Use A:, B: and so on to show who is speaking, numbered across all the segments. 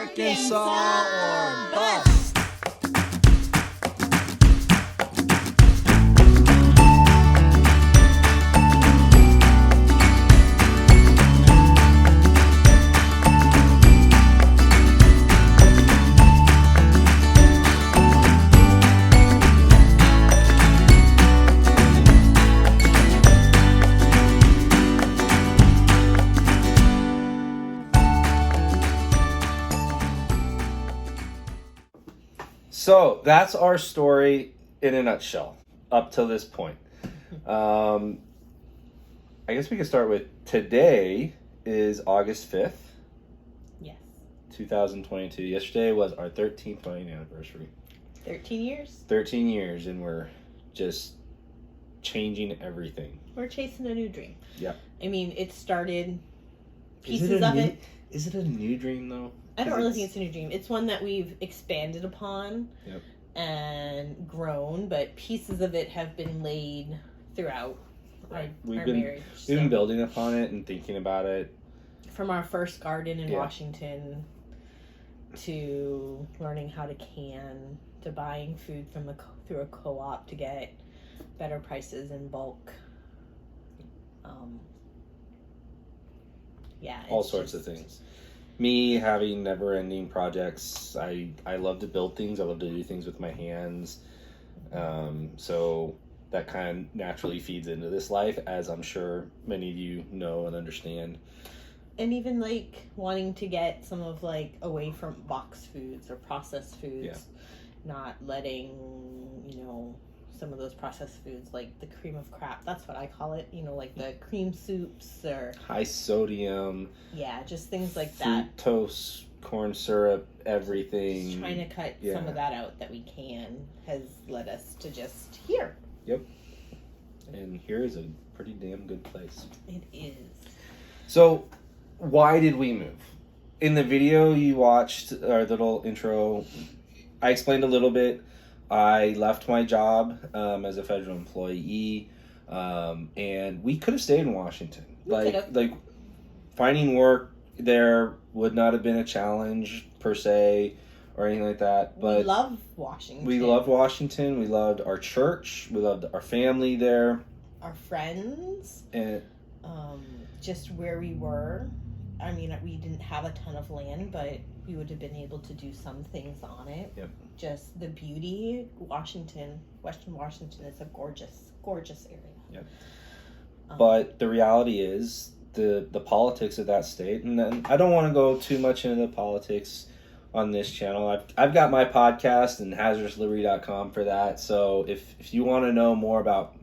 A: Arkansas or bust.
B: So that's our story in a nutshell up to this point. I guess we could start with today is August 5th.
C: Yes.
B: 2022. Yesterday was our 13th wedding anniversary.
C: 13 years?
B: 13 years, and we're just changing everything.
C: We're chasing a new dream.
B: Yeah.
C: I mean, it started pieces of it.
B: Is it a new dream, though?
C: I don't really think it's a new dream. It's one that we've expanded upon and grown, but pieces of it have been laid throughout our marriage.
B: We've been building upon it and thinking about it.
C: From our first garden in Washington to learning how to can, to buying food from through a co-op to get better prices in bulk.
B: All sorts of things. Me having never-ending projects. I love to build things. I love to do things with my hands. So that kind of naturally feeds into this life, as I'm sure many of you know and understand.
C: And even like wanting to get some of like away from box foods or processed foods, not letting, some of those processed foods like the cream of crap, that's what I call it, like the cream soups or
B: high sodium.
C: Yeah, just things like that.
B: Fructose, corn syrup, everything.
C: Just trying to cut some of that out that we can has led us to just here.
B: Yep. And here is a pretty damn good place.
C: It is.
B: So, why did we move? In the video you watched, our little intro, I explained a little bit. I left my job as a federal employee, and we could have stayed in Washington. Like finding work there would not have been a challenge per se or anything like that. But
C: we love Washington.
B: We loved Washington. We loved our church. We loved our family there.
C: Our friends.
B: And
C: just where we were. I mean, we didn't have a ton of land, but we would have been able to do some things on it.
B: Yep.
C: Just the beauty. Western Washington is a gorgeous, gorgeous area.
B: Yep. But the reality is the politics of that state, and then I don't want to go too much into the politics on this channel. I've got my podcast and HazarousLiberty.com for that. So if you want to know more about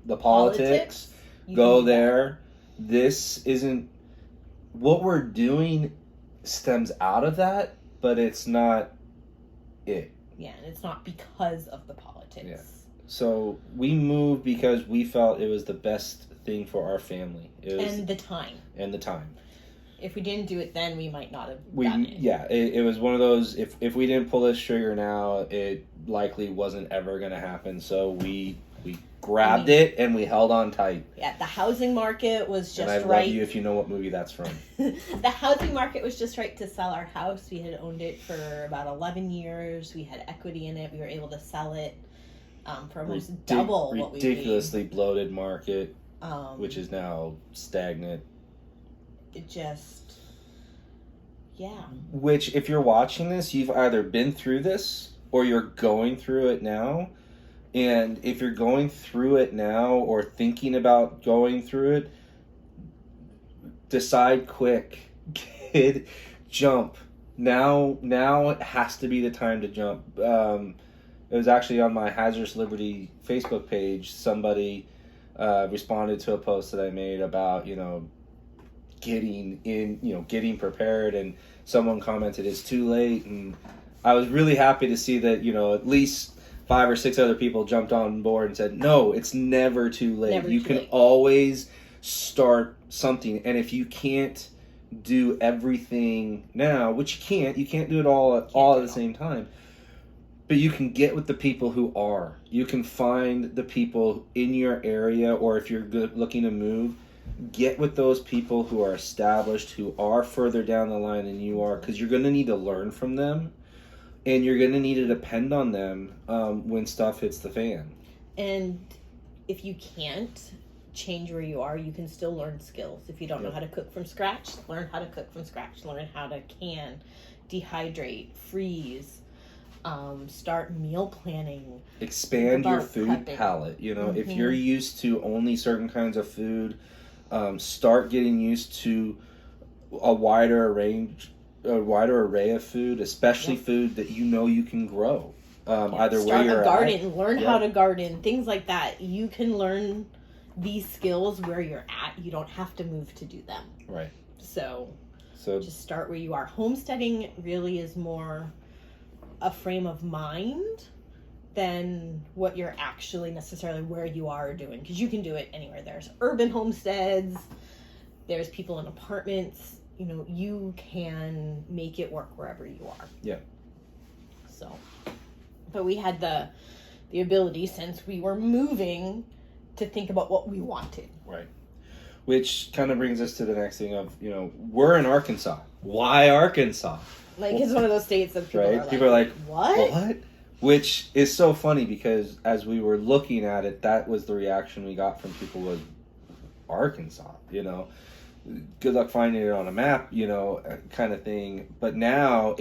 B: the politics go there. This isn't what we're doing. Stems out of that, but it's not it.
C: Yeah, and it's not because of the politics.
B: Yeah. So we moved because we felt it was the best thing for our family.
C: And the time. If we didn't do it then, we might not have done it.
B: Yeah, it was one of those, if we didn't pull this trigger now, it likely wasn't ever going to happen. So we grabbed it and we held on tight.
C: Yeah, the housing market was just right.
B: And I love you if you know what movie that's from.
C: The housing market was just right to sell our house. We had owned it for about 11 years. We had equity in it. We were able to sell it for almost double what we paid.
B: Ridiculously bloated market, which is now stagnant.
C: It just,
B: Which, if you're watching this, you've either been through this or you're going through it now. And if you're going through it now or thinking about going through it, decide quick. Kid, jump. Now it has to be the time to jump. It was actually on my Hazardous Liberty Facebook page. Somebody responded to a post that I made about, getting prepared, and someone commented it's too late, and I was really happy to see that at least 5 or 6 other people jumped on board and said no, it's never too late. You can always start something, and if you can't do everything now, which you can't do it all at the same time, but you can get with the people who are. You can find the people in your area, or if you're looking to move, get with those people who are established, who are further down the line than you are, because you're going to need to learn from them, and you're going to need to depend on them when stuff hits the fan. And
C: if you can't change where you are, you can still learn skills. If you don't know how to cook from scratch, learn how to cook from scratch. Learn how to can, dehydrate, freeze, start meal planning.
B: Expand your food palette. You know, if you're used to only certain kinds of food, start getting used to a wider array of food, especially food that you know you can grow. Either
C: Start
B: where you're
C: a garden,
B: at.
C: learn how to garden, things like that. You can learn these skills where you're at. You don't have to move to do them.
B: Right.
C: So just start where you are. Homesteading really is more a frame of mind than what you're actually necessarily where you are doing, because you can do it anywhere. There's urban homesteads, there's people in apartments. You know, you can make it work wherever you are.
B: Yeah.
C: So, but we had the ability, since we were moving, to think about what we wanted.
B: Right. Which kind of brings us to the next thing of, you know, we're in Arkansas. Why Arkansas?
C: Like, it's one of those states that people are like,
B: what? Which is so funny, because as we were looking at it, that was the reaction we got from people, was Arkansas, you know. Good luck finding it on a map, you know, kind of thing. But now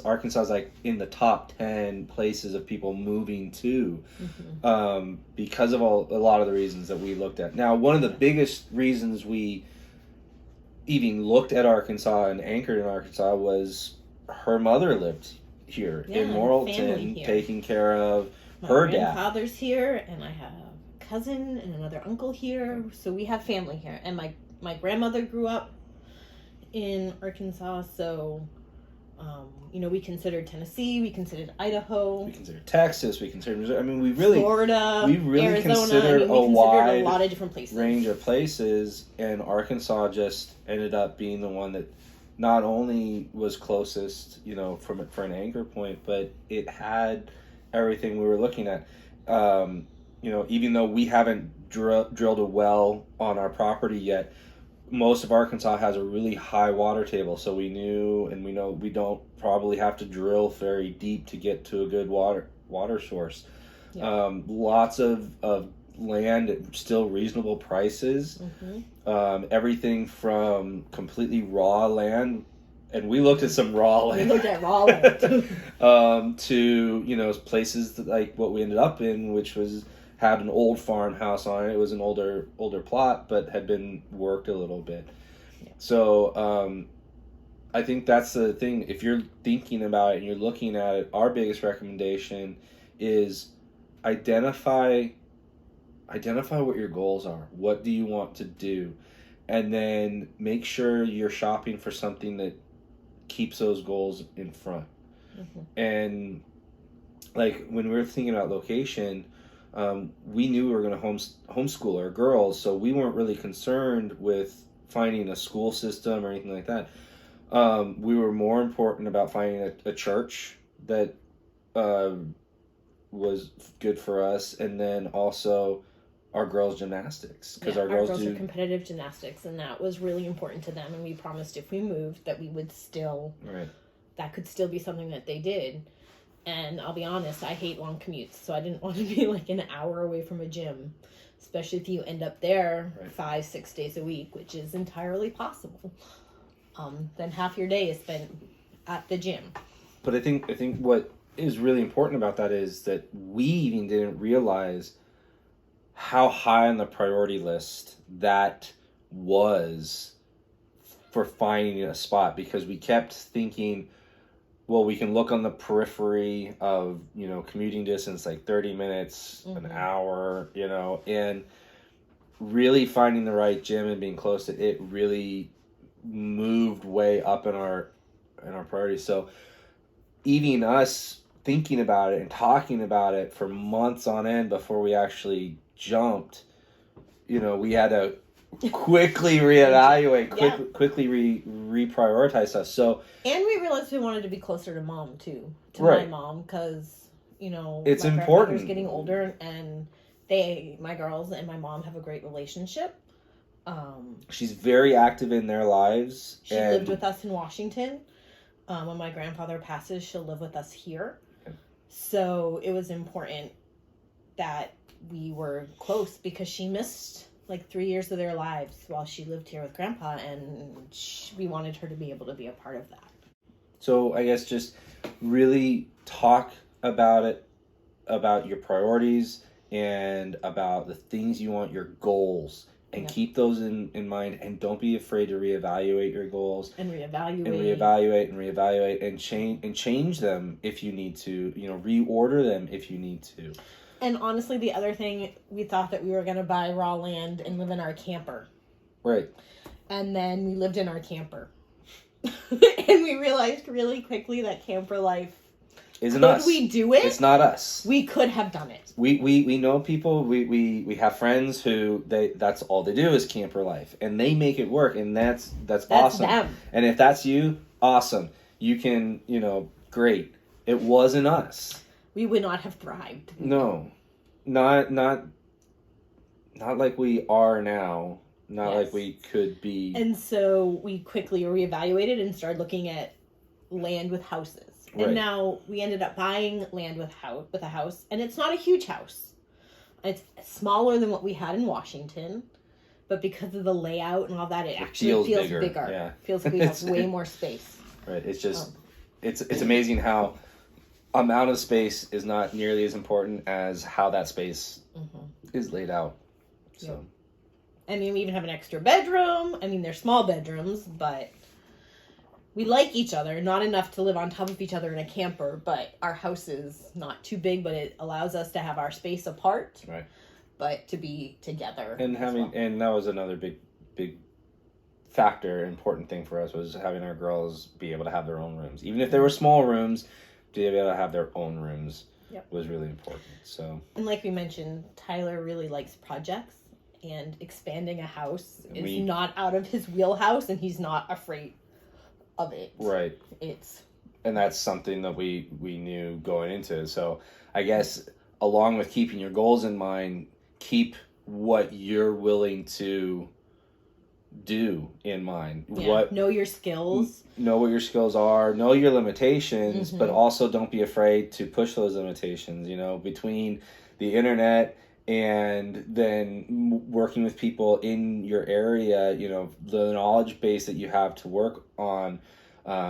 B: Arkansas is like in the top 10 places of people moving to, because of a lot of the reasons that we looked at. Now, one of the biggest reasons we even looked at Arkansas and anchored in Arkansas was her mother lived here in Morrilton, taking care of her dad.
C: My grandfather's here, and I have a cousin and another uncle here, so we have family here. And my grandmother grew up in Arkansas, so you know, we considered Tennessee, we considered Idaho,
B: we considered Texas, we considered Missouri. I mean, we really
C: Arizona,
B: considered a wide
C: a lot of different places,
B: range of places, and Arkansas just ended up being the one that not only was closest, you know, for an anchor point, but it had everything we were looking at. You know, even though we haven't drilled a well on our property yet, most of Arkansas has a really high water table, so we knew, and we know we don't probably have to drill very deep to get to a good water source. Yeah. Lots of land at still reasonable prices. Everything from completely raw land, and we looked at some raw land.
C: We looked at raw land.
B: To, you know, places like what we ended up in, which had an old farmhouse on it. It was an older plot, but had been worked a little bit. Yeah. So I think that's the thing. If you're thinking about it and you're looking at it, our biggest recommendation is identify what your goals are. What do you want to do? And then make sure you're shopping for something that keeps those goals in front. And like when we were thinking about location, we knew we were going to homeschool our girls, so we weren't really concerned with finding a school system or anything like that. We were more important about finding a church that was good for us, and then also our girls' gymnastics, because our girls
C: are competitive gymnastics, and that was really important to them. And we promised if we moved that we would still, that could still be something that they did. And I'll be honest, I hate long commutes, so I didn't want to be like an hour away from a gym, especially if you end up there 5-6 days a week, which is entirely possible. Then half your day is spent at the gym.
B: But I think what is really important about that is that we even didn't realize how high on the priority list that was for finding a spot, because we kept thinking, well, we can look on the periphery of, you know, commuting distance, like 30 minutes, an hour, you know, and really finding the right gym and being close to it really moved way up in our priorities. So even us thinking about it and talking about it for months on end before we actually jumped, you know, we had to quickly reevaluate, quickly reprioritize stuff. So, and
C: we realized we wanted to be closer to mom too, my mom, because, you know,
B: it's
C: my
B: important.
C: Grandmother's getting older, and my girls and my mom have a great relationship,
B: She's very active in their lives.
C: She lived with us in Washington. When my grandfather passes, she'll live with us here.
B: Okay.
C: So it was important that we were close because she missed like 3 years of their lives while she lived here with Grandpa, and we wanted her to be able to be a part of that.
B: So I guess just really talk about it, about your priorities and about the things you want, your goals, and keep those in mind, and don't be afraid to reevaluate your goals and reevaluate and change them if you need to, reorder them if you need to.
C: And honestly, the other thing, we thought that we were going to buy raw land and live in our camper.
B: Right.
C: And then we lived in our camper. And we realized really quickly that camper life
B: isn't us.
C: Could we do it?
B: It's not us.
C: We could have done it.
B: We know people. We have friends who that's all they do is camper life, and they make it work, and that's awesome.
C: Them.
B: And if that's you, awesome. You can great. It wasn't us.
C: We would not have thrived.
B: No, not like we are now. Not like we could be. And
C: so we quickly reevaluated and started looking at land with houses. And now we ended up buying land with a house, and it's not a huge house. It's smaller than what we had in Washington, but because of the layout and all that, it actually feels bigger.
B: Yeah.
C: Feels like we have way more space.
B: Right. It's just it's amazing how amount of space is not nearly as important as how that space is laid out. So.
C: Yep. I mean, we even have an extra bedroom. I mean, they're small bedrooms, but we like each other, not enough to live on top of each other in a camper, but our house is not too big, but it allows us to have our space apart,
B: right?
C: But to be together.
B: And and that was another big factor, important thing for us was having our girls be able to have their own rooms, even if they were small rooms, to be able to have their own rooms was really important. So, and
C: like we mentioned, Tyler really likes projects, and expanding a house is not out of his wheelhouse, and he's not afraid of it.
B: Right. And that's something that we knew going into. So I guess along with keeping your goals in mind, keep what you're willing to do in mind.
C: Know your skills.
B: Know what your skills are. Know your limitations, but also don't be afraid to push those limitations. Between the internet and then working with people in your area, the knowledge base that you have to work on,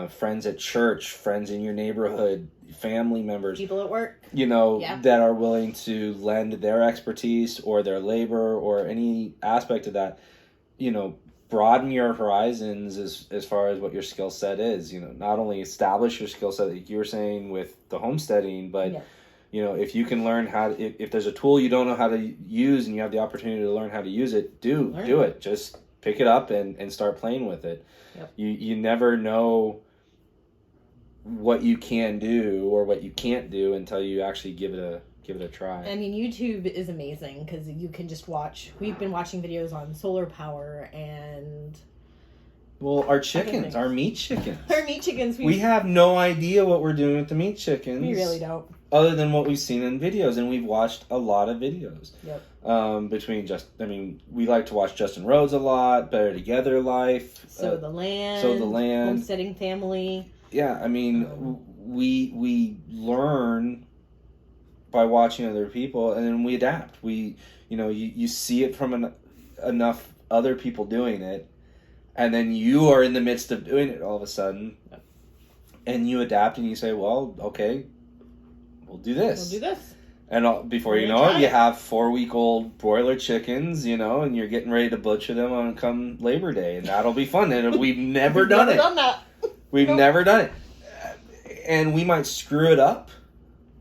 B: friends at church, friends in your neighborhood, family members,
C: people at work,
B: that are willing to lend their expertise or their labor or any aspect of that, broaden your horizons as far as what your skill set is. Not only establish your skill set, like you were saying with the homesteading, but if you can learn if there's a tool you don't know how to use and you have the opportunity to learn how to use it, do it. Just pick it up and start playing with it. Yep. You never know what you can do or what you can't do until you actually give it a try.
C: I mean, YouTube is amazing because you can just watch. We've been watching videos on solar power and.
B: Well, our chickens, our meat chickens. We have no idea what we're doing with the meat chickens.
C: We really don't.
B: Other than what we've seen in videos, and we've watched a lot of videos.
C: Yep.
B: We like to watch Justin Rhodes a lot, Better Together Life.
C: So the Land. Homesteading Family.
B: Yeah, we learn by watching other people, and then we adapt. You see it from enough other people doing it, and then you are in the midst of doing it all of a sudden, and you adapt and you say, well, okay, we'll do this. And before you know it, you have 4-week-old broiler chickens, and you're getting ready to butcher them on come Labor Day, and that'll be fun. And we've never done it. We've never done it. And we might screw it up.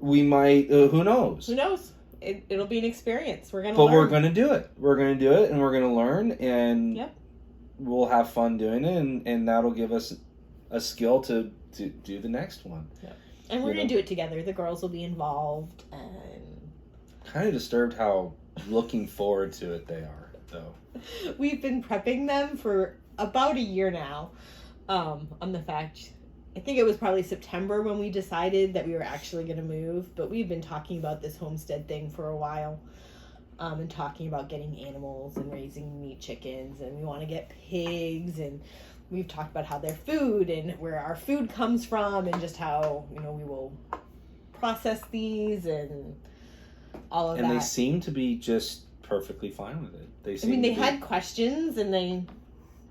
B: We might, who knows?
C: Who knows? It'll be an experience. We're going to
B: learn. But we're going to do it. We're going to do it, and we're going to learn, and we'll have fun doing it, and that'll give us a skill to do the next one.
C: Yep. And we're going to do it together. The girls will be involved. And
B: kind of disturbed how looking forward to it they are, though.
C: We've been prepping them for about a year now on the fact... I think it was probably September when we decided that we were actually going to move. But we've been talking about this homestead thing for a while. and talking about getting animals and raising meat chickens, and we want to get pigs, and we've talked about how they're food and where our food comes from, and just how, you know, we will process these and all of that.
B: And they seem to be just perfectly fine with it.
C: They had questions, and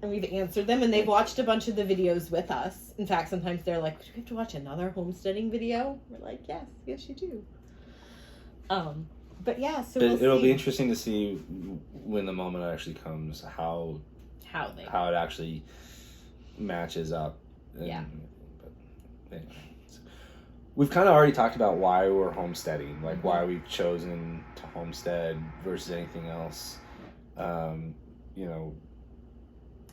C: we've answered them, and they've watched a bunch of the videos with us. In fact, sometimes they're like, "Do we have to watch another homesteading video?" We're like, "Yes, you do." But yeah, so
B: it'll be interesting to see when the moment actually comes how it actually matches up. But anyway. We've kind of already talked about why we're homesteading, like why we've chosen to homestead versus anything else. You know,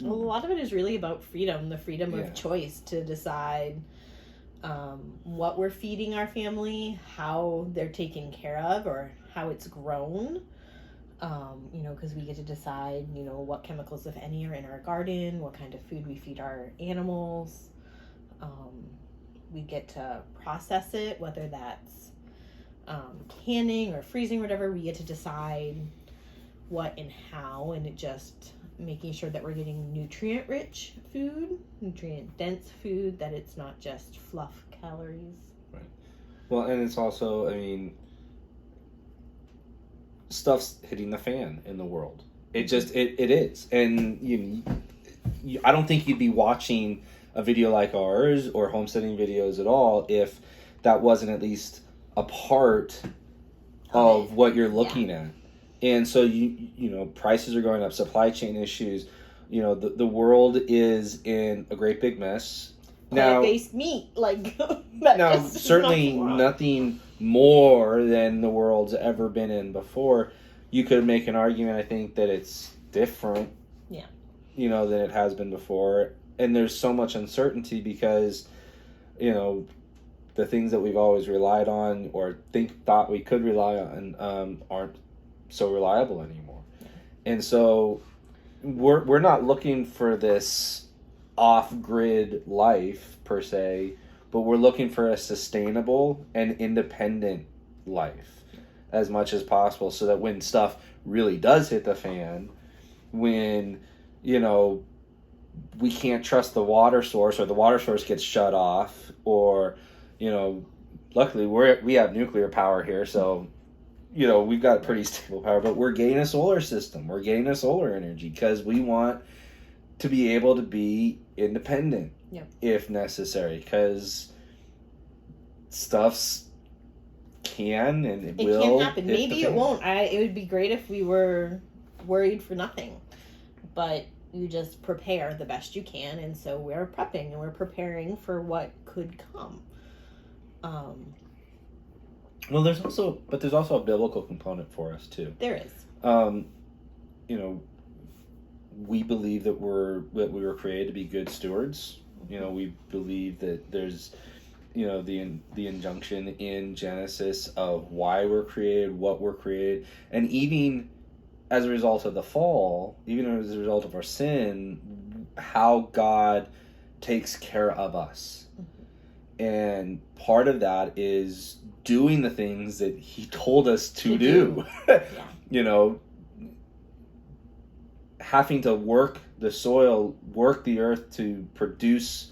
C: well, a lot of it is really about freedom, the freedom of choice to decide what we're feeding our family, how they're taken care of, or how it's grown. You know, because we get to decide, you know, what chemicals, if any, are in our garden, what kind of food we feed our animals. We get to process it, whether that's canning or freezing or whatever. We get to decide what and how, and it just making sure that we're getting nutrient-rich food, nutrient-dense food, that it's not just fluff calories.
B: Right. Well, and it's also, I mean, stuff's hitting the fan in the world. It just, it is. And I don't think you'd be watching a video like ours or homesteading videos at all if that wasn't at least a part of what you're looking at. And so you know, prices are going up, supply chain issues. You know, the world is in a great big mess.
C: Plant-based meat, like
B: now certainly nothing more than the world's ever been in before. You could make an argument, I think, that it's different.
C: Yeah.
B: You know, than it has been before. And there's so much uncertainty because, you know, the things that we've always relied on or thought we could rely on aren't so reliable anymore. And so we're not looking for this off-grid life per se, but we're looking for a sustainable and independent life as much as possible, so that when stuff really does hit the fan, when, you know, we can't trust the water source, or the water source gets shut off, or, you know, luckily we have nuclear power here, so, you know, we've got pretty stable power, but we're getting a solar system, we're getting a solar energy, because we want to be able to be independent if necessary, because stuff's can and it will
C: can happen. Maybe it won't. It would be great if we were worried for nothing, but you just prepare the best you can, and so we're prepping and we're preparing for what could come.
B: Well, there's also a biblical component for us too.
C: There is.
B: You know, we believe that we were created to be good stewards. You know, we believe that there's, you know, the injunction in Genesis of why we're created, what we're created, and even as a result of the fall, even as a result of our sin, how God takes care of us. And part of that is doing the things that he told us to do. You know, having to work the soil, work the earth to produce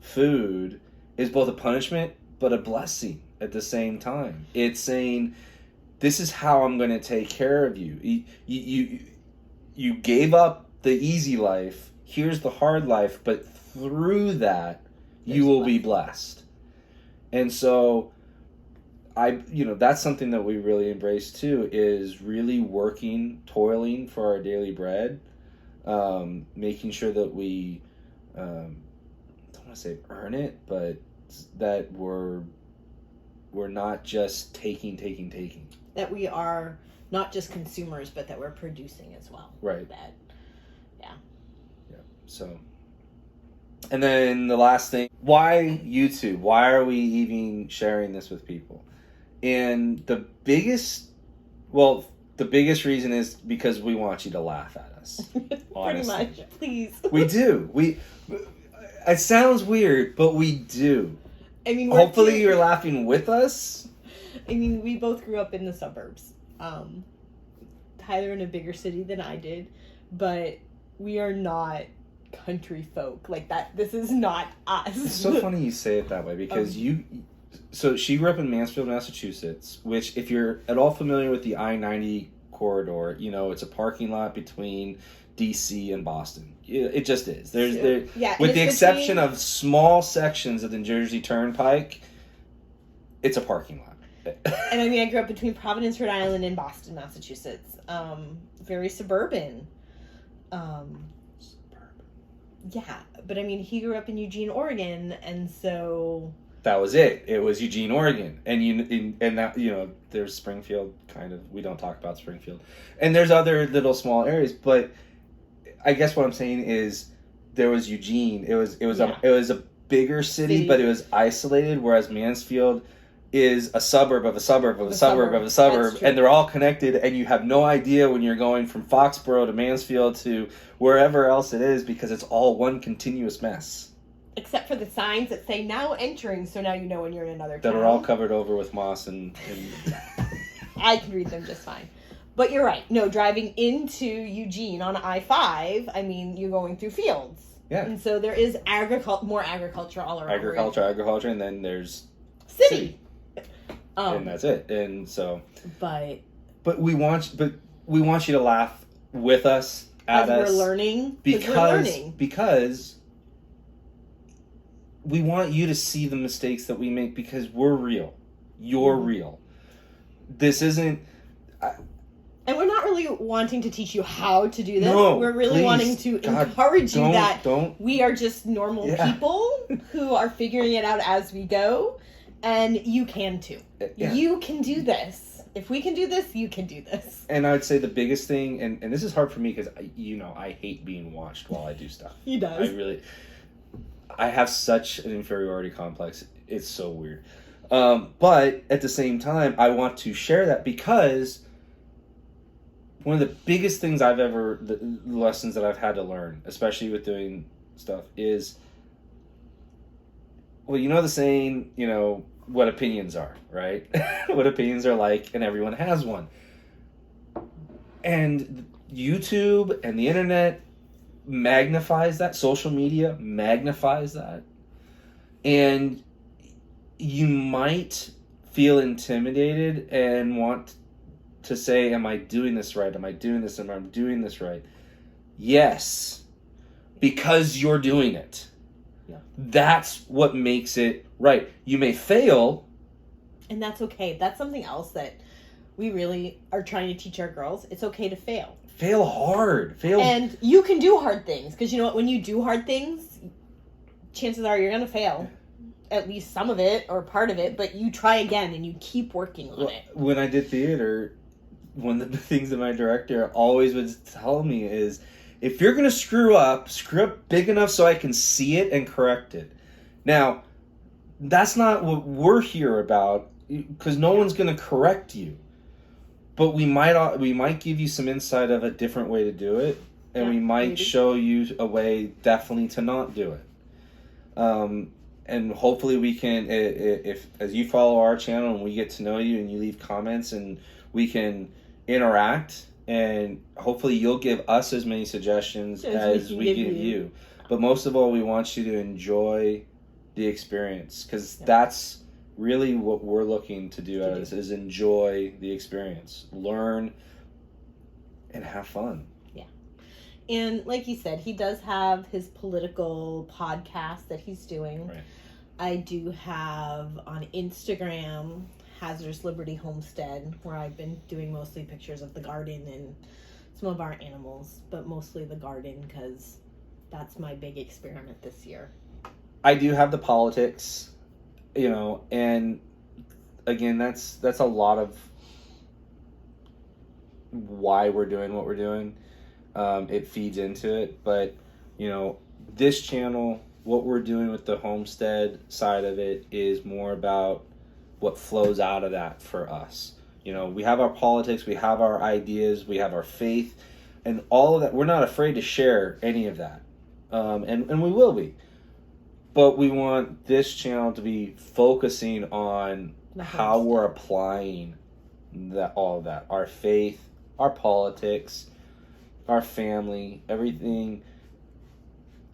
B: food is both a punishment but a blessing at the same time. It's saying, this is how I'm going to take care of you. You gave up the easy life. Here's the hard life, but through that, you will be blessed. And so, that's something that we really embrace too, is really working, toiling for our daily bread, making sure that we, I don't want to say earn it, but that we're not just taking.
C: That we are not just consumers, but that we're producing as well.
B: Right.
C: Yeah.
B: So, and then the last thing, why YouTube? Why are we even sharing this with people? And the biggest reason is because we want you to laugh at us.
C: Pretty much, please.
B: We do. It sounds weird, but we do.
C: I mean,
B: hopefully you're laughing with us.
C: I mean, we both grew up in the suburbs. Tyler in a bigger city than I did, but we are not country folk like that. This is not us.
B: It's so funny you say it that way because so she grew up in Mansfield, Massachusetts, which if you're at all familiar with the I-90 corridor, you know, it's a parking lot between DC and Boston. It just is. With the exception of small sections of the Jersey Turnpike, it's a parking lot.
C: And I mean, I grew up between Providence, Rhode Island, and Boston, Massachusetts. Very suburban. Yeah, but I mean, he grew up in Eugene, Oregon, and so
B: that was it. It was Eugene, Oregon, and that, you know, there's Springfield. Kind of, we don't talk about Springfield, and there's other little small areas. But I guess what I'm saying is there was Eugene. It was a bigger city, but it was isolated. Whereas Mansfield is a suburb of a suburb of a suburb of a suburb, and they're all connected, and you have no idea when you're going from Foxborough to Mansfield to wherever else it is because it's all one continuous mess.
C: Except for the signs that say now entering, so now you know when you're in another town.
B: That are all covered over with moss and...
C: I can read them just fine. But you're right. No, driving into Eugene on I-5, I mean, you're going through fields.
B: Yeah.
C: And so there is more agriculture all around.
B: Agriculture, and then there's...
C: City.
B: And that's it. And so...
C: But
B: we want you to laugh with us, at us.
C: We're learning.
B: Because we want you to see the mistakes that we make because we're real. You're real. This isn't...
C: And we're not really wanting to teach you how to do this.
B: No,
C: we're really wanting to encourage you that we are just normal people who are figuring it out as we go. And you can too. Yeah. You can do this. If we can do this, you can do this.
B: And I'd say the biggest thing, and this is hard for me because, I hate being watched while I do stuff.
C: He does.
B: I have such an inferiority complex. It's so weird. But at the same time, I want to share that because one of the biggest things the lessons that I've had to learn, especially with doing stuff, is, well, you know the saying, what opinions are, right? What opinions are like, and everyone has one. And YouTube and the internet magnifies that. Social media magnifies that. And you might feel intimidated and want to say, am I doing this right? Am I doing this? Am I doing this right? Yes, because you're doing it.
C: Yeah.
B: That's what makes it right. You may fail.
C: And that's okay. That's something else that we really are trying to teach our girls. It's okay to fail.
B: Fail hard.
C: And you can do hard things. Because you know what? When you do hard things, chances are you're going to fail. At least some of it or part of it. But you try again and you keep working on it.
B: When I did theater, one of the things that my director always would tell me is, if you're going to screw up big enough so I can see it and correct it. Now, that's not what we're here about, because no one's going to correct you. But we might give you some insight of a different way to do it, and we might show you a way definitely to not do it. And hopefully we can, if as you follow our channel and we get to know you and you leave comments and we can interact, and hopefully you'll give us as many suggestions as we give you. But most of all, we want you to enjoy the experience, because that's really what we're looking to do out of this, is enjoy the experience, learn, and have fun.
C: Yeah. And like you said, he does have his political podcast that he's doing.
B: Right.
C: I do have on Instagram Hazardous Liberty Homestead, where I've been doing mostly pictures of the garden and some of our animals, but mostly the garden because that's my big experiment this year.
B: I do have the politics, and again, that's a lot of why we're doing what we're doing. It feeds into it, but this channel, what we're doing with the homestead side of it is more about what flows out of that for us. We have our politics, we have our ideas, we have our faith, and all of that. We're not afraid to share any of that, and we will be. But we want this channel to be focusing on how we're applying all of that, our faith, our politics, our family, everything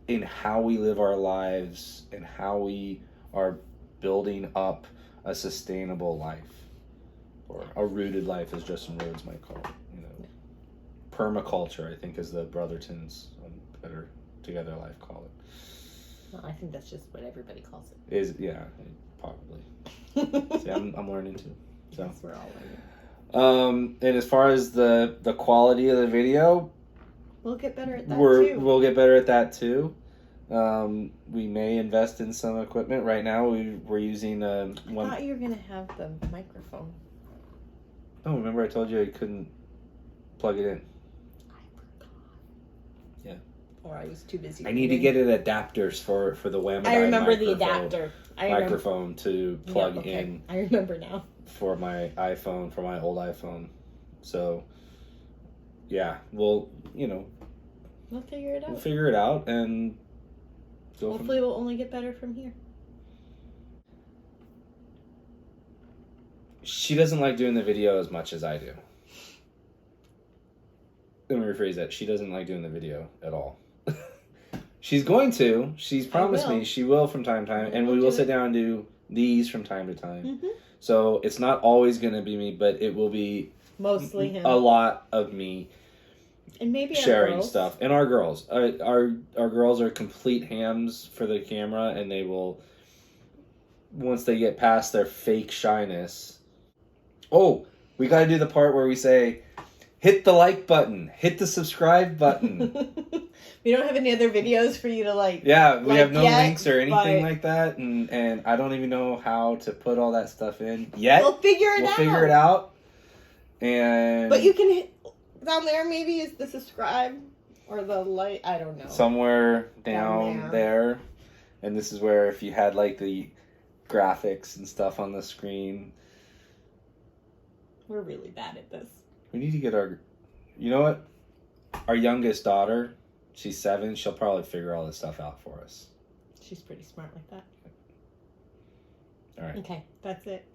B: in how we live our lives and how we are building up a sustainable life, or a rooted life, as Justin Rhodes might call it. You know, permaculture, I think, is the Brothertons Better Together Life call it.
C: Well, I think that's just what everybody calls it.
B: Probably. See, I'm learning too. So
C: yes, we're all learning.
B: And as far as the quality of the video,
C: we'll get better at that too.
B: We'll get better at that too. We may invest in some equipment. Right now, we're using
C: I thought you were gonna have the microphone.
B: Oh, remember I told you I couldn't plug it in.
C: I forgot.
B: Yeah.
C: Or I was too busy.
B: I need to get it adapters for the Wham.
C: I remember the adapter.
B: Microphone to plug in.
C: I remember now.
B: For my iPhone, for my old iPhone. So, yeah, we'll
C: figure it out.
B: We'll figure it out and
C: hopefully we'll only get better from here.
B: She doesn't like doing the video as much as I do. Let me rephrase that. She doesn't like doing the video at all. She's going to. She's promised me she will from time to time, and we will sit down and do these from time to time.
C: Mm-hmm.
B: So it's not always going to be me, but it will be
C: mostly him.
B: A lot of me.
C: And maybe
B: sharing stuff. And our girls. Our girls are complete hams for the camera, and they will, once they get past their fake shyness. Oh, we got to do the part where we say, hit the like button, hit the subscribe button.
C: We don't have any other videos for you to like.
B: Yeah, we have no links or anything
C: but...
B: like that, and I don't even know how to put all that stuff in yet.
C: We'll figure it
B: out. And
C: but you can hit down there. Maybe is the subscribe or the like. I don't know.
B: Somewhere down there, and this is where if you had like the graphics and stuff on the screen.
C: We're really bad at this.
B: We need to get our. You know what? Our youngest daughter. She's 7. She'll probably figure all this stuff out for us.
C: She's pretty smart like that.
B: All right.
C: Okay, that's it.